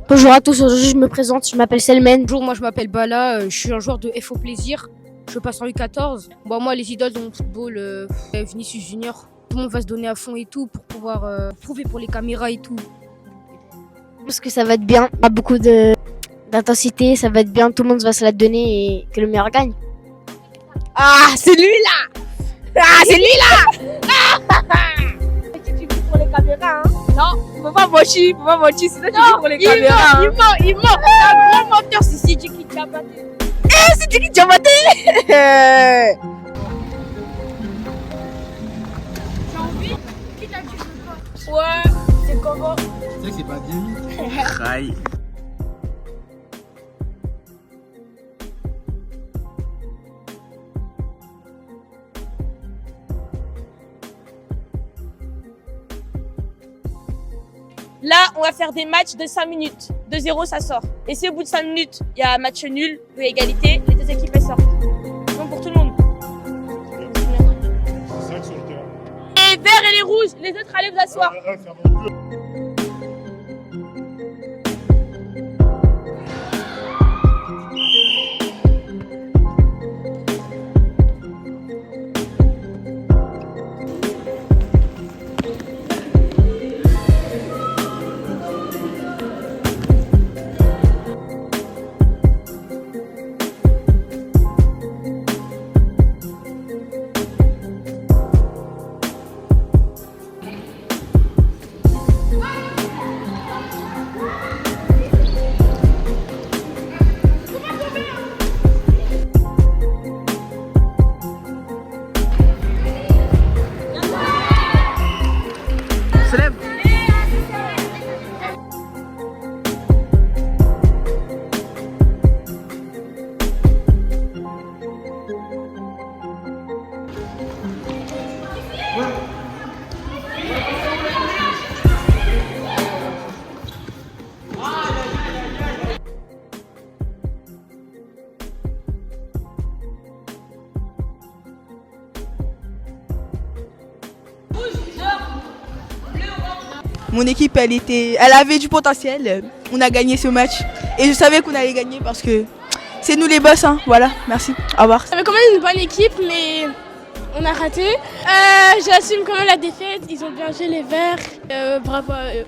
Bonjour à tous, aujourd'hui je me présente, je m'appelle Selmen. Bonjour, moi je m'appelle Bala, je suis un joueur de FO Plaisir, je passe en U14. Bon, moi les idoles dans mon football, Vinicius Junior, tout le monde va se donner à fond et tout pour pouvoir prouver pour les caméras et tout. Je pense que ça va être bien, pas beaucoup d'intensité, ça va être bien, tout le monde va se la donner et que le meilleur gagne. Ah, c'est lui là! Ah, c'est lui là! Tu vis pour les caméras, hein? Non, faut pas mentir, sinon tu vis pour les Il caméras. ment. C'est un grand menteur, c'est Sidiki Diabaté. C'est Diki Diabaté! J'ai envie. Qui t'a dit ce quoi? Ouais, c'est comment? C'est vrai que c'est pas bien mis. Aïe. Là, on va faire des matchs de 5 minutes. 2-0, ça sort. Et si au bout de 5 minutes, il y a un match nul ou égalité, les deux équipes elles sortent. Donc pour tout le monde. C'est 5 sur le terrain. Les verts et les rouges, les autres allez vous asseoir. C'est un bon jeu. Se lève. Mon équipe, elle avait du potentiel. On a gagné ce match. Et je savais qu'on allait gagner parce que c'est nous les boss. Hein. Voilà, merci. Au revoir. On avait quand même une bonne équipe, mais on a raté. J'assume quand même la défaite. Ils ont bien joué les Verts. Bravo à eux.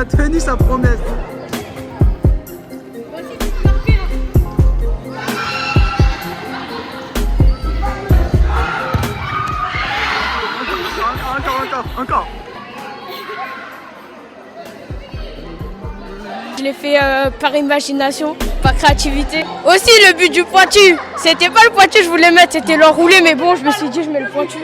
a tenu sa promesse. Encore. Je l'ai fait par imagination, par créativité. Aussi le but du pointu, c'était pas le pointu que je voulais mettre, c'était l'enroulé, mais bon, je me suis dit je mets le pointu.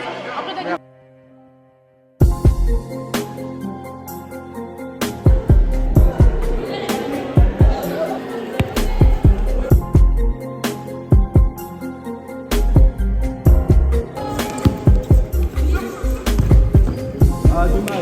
Ah, dommage.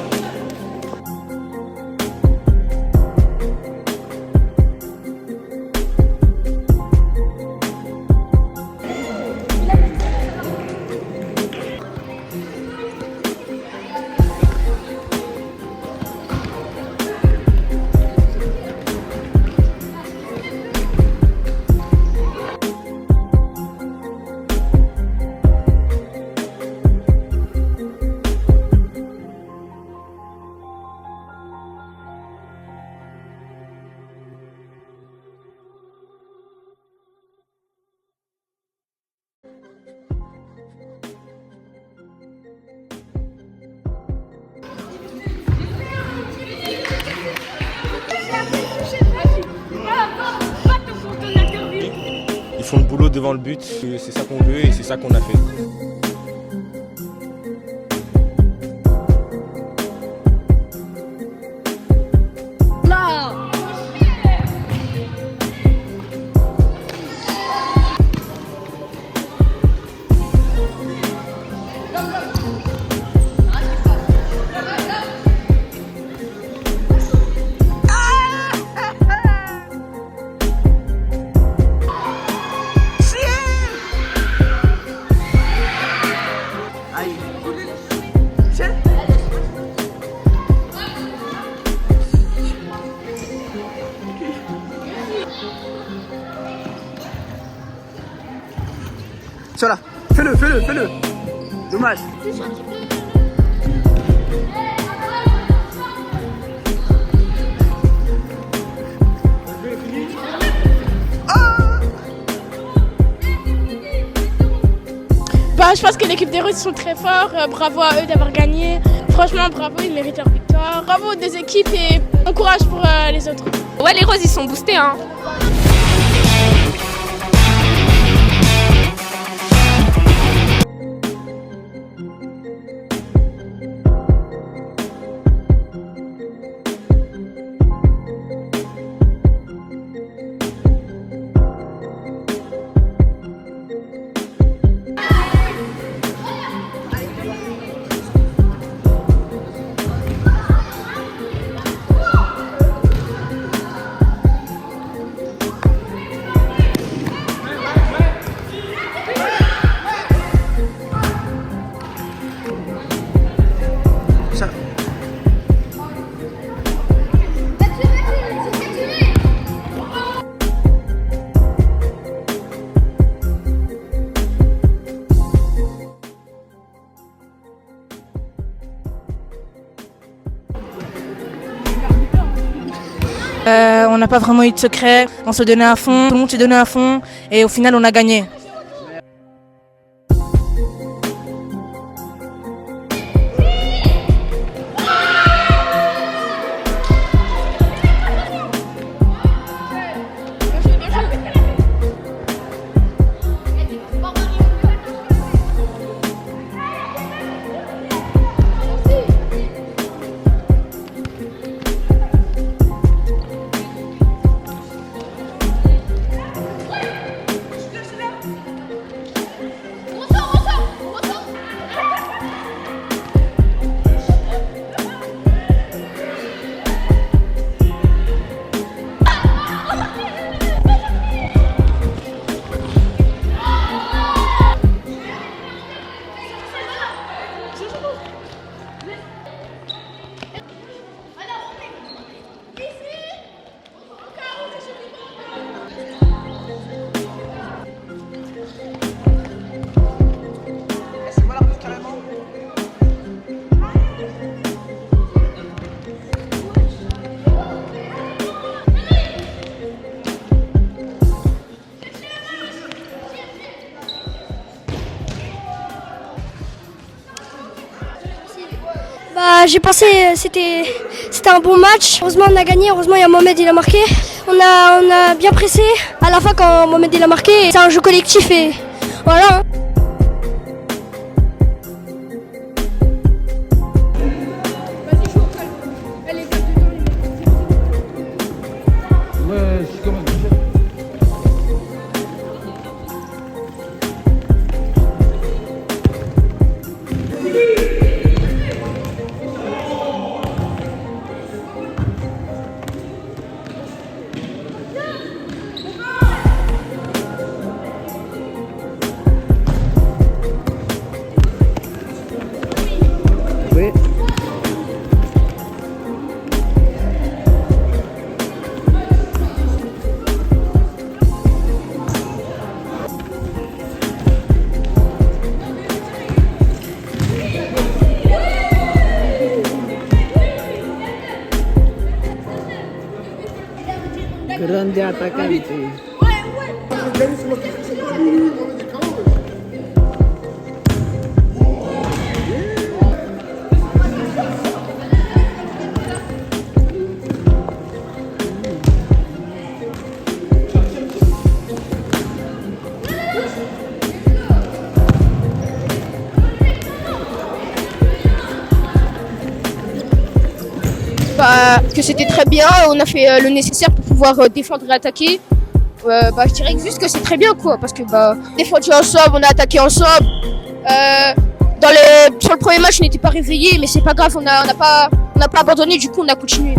Ils font le boulot devant le but, c'est ça qu'on veut et c'est ça qu'on a fait. Tiens là, fais-le. Dommage. Bah, je pense que l'équipe des Russes sont très forts, bravo à eux d'avoir gagné. Franchement, bravo, ils méritent leur victoire. Bravo aux deux équipes et bon courage pour les autres. Ouais, les roses, ils sont boostés, hein. On n'a pas vraiment eu de secret, on se donnait à fond, tout le monde s'est donné à fond et au final on a gagné. j'ai pensé c'était un bon match. Heureusement on a gagné, heureusement il y a Mohamed, il a marqué. On a bien pressé. À la fin quand Mohamed il a marqué, c'est un jeu collectif et voilà. Oui. Grande atacante. Que c'était très bien, on a fait le nécessaire pour pouvoir défendre et attaquer. Je dirais juste que c'est très bien quoi, parce que défendu ensemble, on a attaqué ensemble. Sur le premier match, on n'était pas réveillés, mais c'est pas grave, on n'a pas abandonné, du coup on a continué.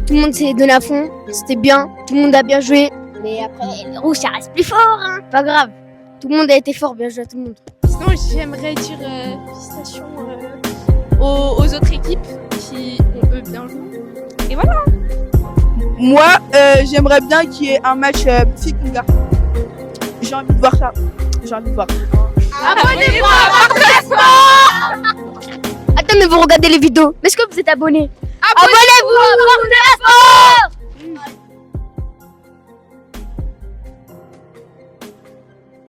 Tout le monde s'est donné à fond, c'était bien, tout le monde a bien joué. Mais après, le rouge, ça reste plus fort, hein. Pas grave. Tout le monde a été fort, bien joué à tout le monde. Sinon j'aimerais dire félicitations aux autres équipes qui ont eux bien joué. Et voilà. Moi, j'aimerais bien qu'il y ait un match Fikunga. J'ai envie de voir ça. J'ai envie de voir. Abonnez-vous à Attends, mais vous regardez les vidéos. Mais est-ce que vous êtes abonnés? Abonnez-vous à Sport!